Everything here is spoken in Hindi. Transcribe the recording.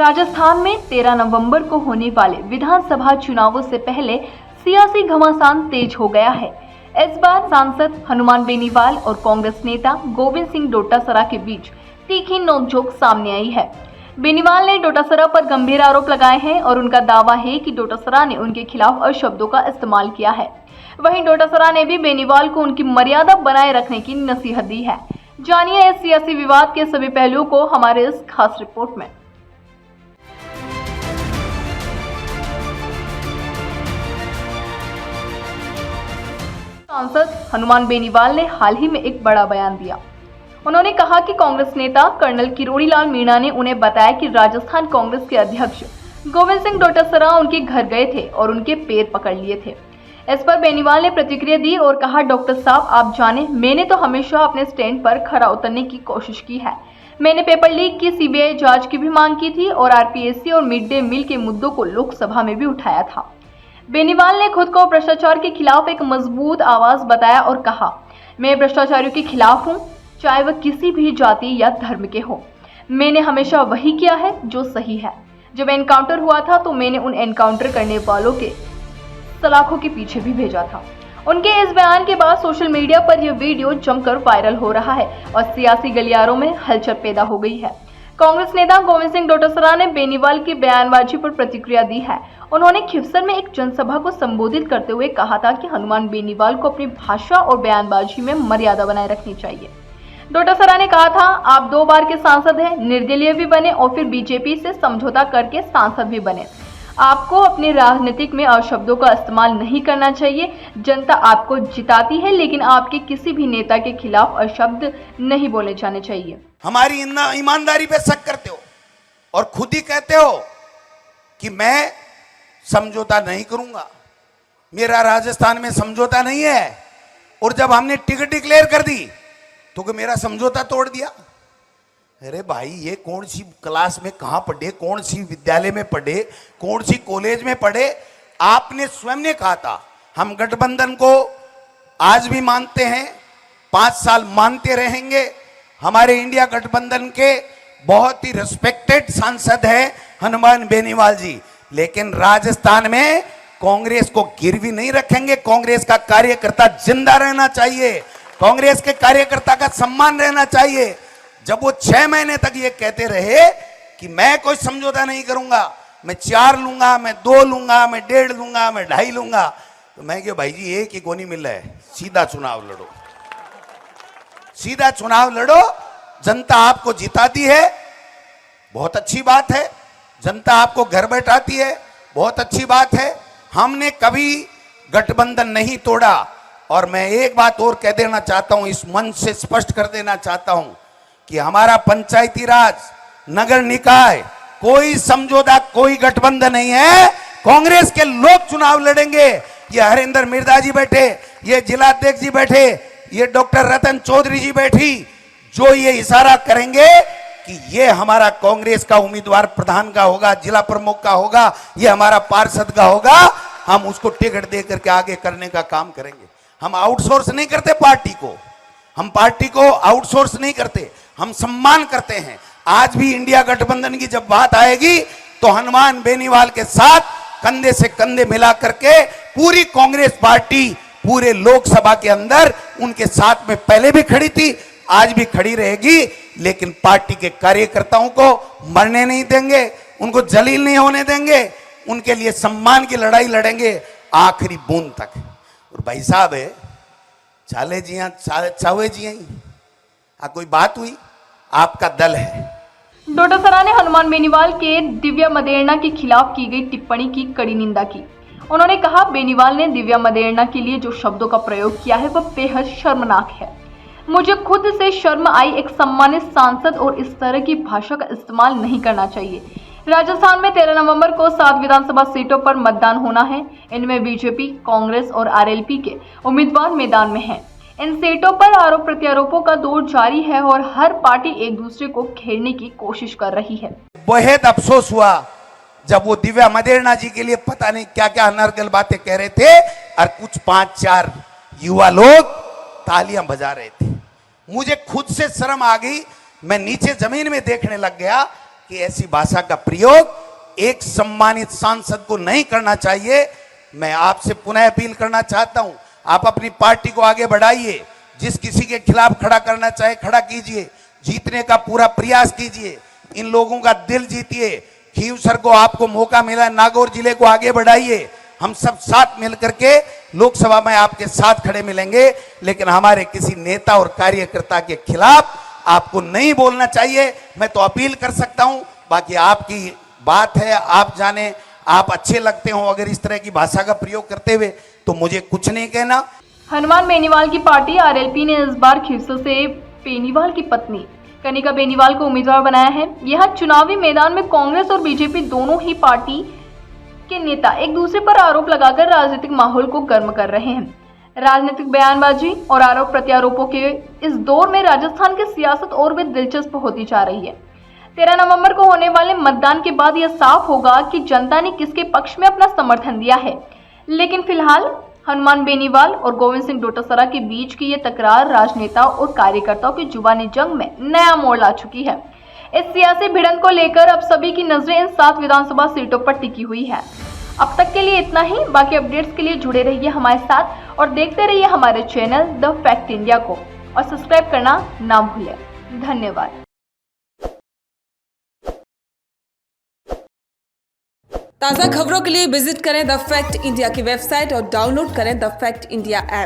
राजस्थान में 13 नवंबर को होने वाले विधानसभा चुनावों से पहले सियासी घमासान तेज हो गया है। इस बार सांसद हनुमान बेनीवाल और कांग्रेस नेता गोविंद सिंह डोटासरा के बीच तीखी नोकझोंक सामने आई है। बेनीवाल ने डोटासरा पर गंभीर आरोप लगाए हैं और उनका दावा है कि डोटासरा ने उनके खिलाफ अशब्दों का इस्तेमाल किया है। वहीं डोटासरा ने भी बेनीवाल को उनकी मर्यादा बनाए रखने की नसीहत दी है। जानिए इस सियासी विवाद के सभी पहलुओं को हमारे इस खास रिपोर्ट में। सांसद हनुमान बेनीवाल ने हाल ही में एक बड़ा बयान दिया। उन्होंने कहा कि कांग्रेस नेता कर्नल किरोड़ीलाल मीणा ने उन्हें बताया कि राजस्थान कांग्रेस के अध्यक्ष गोविंद सिंह डोटासरा उनके घर गए थे और उनके पैर पकड़ लिए थे। इस पर बेनीवाल ने प्रतिक्रिया दी और कहा, डॉक्टर साहब आप जाने, मैंने तो हमेशा अपने स्टैंड पर खरा उतरने की कोशिश की है। मैंने पेपर लीक की सीबीआई जांच की भी मांग की थी और आरपीएससी और मिड डे मील के मुद्दों को लोकसभा में भी उठाया था। बेनीवाल ने खुद को भ्रष्टाचार के खिलाफ एक मजबूत आवाज बताया और कहा, मैं भ्रष्टाचारियों के खिलाफ हूँ, चाहे वह किसी भी जाति या धर्म के हो। मैंने हमेशा वही किया है जो सही है। जब एनकाउंटर हुआ था तो मैंने उन एनकाउंटर करने वालों के सलाखों के पीछे भी भेजा था। उनके इस बयान के बाद सोशल मीडिया पर यह वीडियो जमकर वायरल हो रहा है और सियासी गलियारों में हलचल पैदा हो गई है। कांग्रेस नेता गोविंद सिंह डोटासरा ने बेनीवाल की बयानबाजी पर प्रतिक्रिया दी है। उन्होंने खिवसर में एक जनसभा को संबोधित करते हुए कहा था कि हनुमान बेनीवाल को अपनी भाषा और बयानबाजी में मर्यादा बनाए रखनी चाहिए। डोटासरा ने कहा था, आप 2 बार के सांसद हैं, निर्दलीय भी बने और फिर बीजेपी से समझौता करके सांसद भी बने। आपको अपने राजनीतिक में अशब्दों का इस्तेमाल नहीं करना चाहिए। जनता आपको जिताती है, लेकिन आपके किसी भी नेता के खिलाफ अशब्द नहीं बोले जाने चाहिए। हमारी ईमानदारी पे शक करते हो और खुद ही कहते हो कि मैं समझौता नहीं करूंगा, मेरा राजस्थान में समझौता नहीं है। और जब हमने टिकट डिक्लेयर कर दी तो कि मेरा समझौता तोड़ दिया। अरे भाई, ये कौन सी क्लास में कहां पढ़े, कौन सी विद्यालय में पढ़े, कौन सी कॉलेज में पढ़े? आपने स्वयं ने कहा था हम गठबंधन को आज भी मानते हैं, 5 साल मानते रहेंगे। हमारे इंडिया गठबंधन के बहुत ही रिस्पेक्टेड सांसद हैं हनुमान बेनीवाल जी, लेकिन राजस्थान में कांग्रेस को गिरवी नहीं रखेंगे। कांग्रेस का कार्यकर्ता जिंदा रहना चाहिए, कांग्रेस के कार्यकर्ता का सम्मान रहना चाहिए। जब वो 6 महीने तक ये कहते रहे कि मैं कोई समझौता नहीं करूंगा, मैं 4 लूंगा, मैं 2 लूंगा, मैं 1.5 लूंगा, मैं 2.5 लूंगा, तो मैं क्यों भाई जी, एक ही को नहीं मिल रहा है। सीधा चुनाव लड़ो, सीधा चुनाव लड़ो। जनता आपको जिताती है, बहुत अच्छी बात है। जनता आपको घर बैठाती है, बहुत अच्छी बात है। हमने कभी गठबंधन नहीं तोड़ा। और मैं एक बात और कह देना चाहता हूं, इस मंच से स्पष्ट कर देना चाहता हूं कि हमारा पंचायती राज, नगर निकाय, कोई समझौता, कोई गठबंधन नहीं है। कांग्रेस के लोग चुनाव लड़ेंगे। ये हरिंदर मिर्जा जी बैठे, ये जिलाध्यक्ष जी बैठे, ये डॉक्टर रतन चौधरी जी बैठी, जो ये इशारा करेंगे कि ये हमारा कांग्रेस का उम्मीदवार प्रधान का होगा, जिला प्रमुख का होगा, ये हमारा पार्षद का होगा, हम उसको टिकट दे करके आगे करने का काम करेंगे। हम आउटसोर्स नहीं करते पार्टी को, हम पार्टी को आउटसोर्स नहीं करते, हम सम्मान करते हैं। आज भी इंडिया गठबंधन की जब बात आएगी तो हनुमान बेनीवाल के साथ कंधे से कंधे मिला करके पूरी कांग्रेस पार्टी पूरे लोकसभा के अंदर उनके साथ में पहले भी खड़ी थी, आज भी खड़ी रहेगी। लेकिन पार्टी के कार्यकर्ताओं को मरने नहीं देंगे, उनको जलील नहीं होने देंगे, उनके लिए सम्मान की लड़ाई लड़ेंगे आखिरी बूंद तक। और भाई साहब है चाले जी चावे जी कोई बात हुई, आपका दल है। डोटासरा ने हनुमान बेनीवाल के दिव्या मदेरणा के खिलाफ की गई टिप्पणी की कड़ी निंदा की। उन्होंने कहा, बेनीवाल ने दिव्या मदेरणा के लिए जो शब्दों का प्रयोग किया है वह बेहद शर्मनाक है। मुझे खुद से शर्म आई। एक सम्मानित सांसद और इस तरह की भाषा का इस्तेमाल नहीं करना चाहिए। राजस्थान में 13 नवंबर को 7 विधानसभा सीटों पर मतदान होना है। इनमें बीजेपी, कांग्रेस और आरएलपी के उम्मीदवार मैदान में हैं। इन सीटों पर आरोप प्रत्यारोपों का दौर जारी है और हर पार्टी एक दूसरे को घेरने की कोशिश कर रही है। बेहद अफसोस हुआ जब वो दिव्या मदेरणा जी के लिए पता नहीं क्या क्या अनर्गल बातें कह रहे थे और कुछ 5-4 युवा लोग तालियां बजा रहे थे। मुझे खुद से शर्म आ गई। मैं नीचे जमीन में देखने लग गया कि ऐसी भाषा का प्रयोग एक सम्मानित सांसद को नहीं करना चाहिए। मैं आपसे पुनः अपील करना चाहता हूं, आप अपनी पार्टी को आगे बढ़ाइए, जिस किसी के खिलाफ खड़ा करना चाहे खड़ा कीजिए, जीतने का पूरा प्रयास कीजिए, इन लोगों का दिल जीतिए। खींवसर को आपको मौका मिला, नागौर जिले को आगे बढ़ाइए। हम सब साथ मिलकर के लोकसभा में आपके साथ खड़े मिलेंगे, लेकिन हमारे किसी नेता और कार्यकर्ता के खिलाफ आपको नहीं बोलना चाहिए। मैं तो अपील कर सकता हूं, बाकी आपकी बात है, आप जाने, आप अच्छे लगते हो अगर इस तरह की भाषा का प्रयोग करते हुए, तो मुझे कुछ नहीं कहना। हनुमान बेनीवाल की पार्टी आरएलपी ने इस बार खीवसर से बेनीवाल की पत्नी कनिका बेनीवाल को उम्मीदवार बनाया है। यह चुनावी मैदान में कांग्रेस और बीजेपी दोनों ही पार्टी के नेता एक दूसरे पर आरोप लगाकर राजनीतिक माहौल को गर्म कर रहे हैं। राजनीतिक बयानबाजी और आरोप प्रत्यारोपों के इस दौर में राजस्थान की सियासत और भी दिलचस्प होती जा रही है। 13 नवंबर को होने वाले मतदान के बाद यह साफ होगा कि जनता ने किसके पक्ष में अपना समर्थन दिया है। लेकिन फिलहाल हनुमान बेनीवाल और गोविंद सिंह डोटासरा के बीच की ये तकरार राजनेता और कार्यकर्ताओं की जुबानी जंग में नया मोड़ ला चुकी है। इस सियासी भिड़ंत को लेकर अब सभी की नजरें इन 7 विधानसभा सीटों पर टिकी हुई है। अब तक के लिए इतना ही। बाकी अपडेट्स के लिए जुड़े रहिए हमारे साथ और देखते रहिए हमारे चैनल द फैक्ट इंडिया को और सब्सक्राइब करना ना भूलें। धन्यवाद। ताज़ा खबरों के लिए विजिट करें द फैक्ट इंडिया की वेबसाइट और डाउनलोड करें द फैक्ट इंडिया ऐप।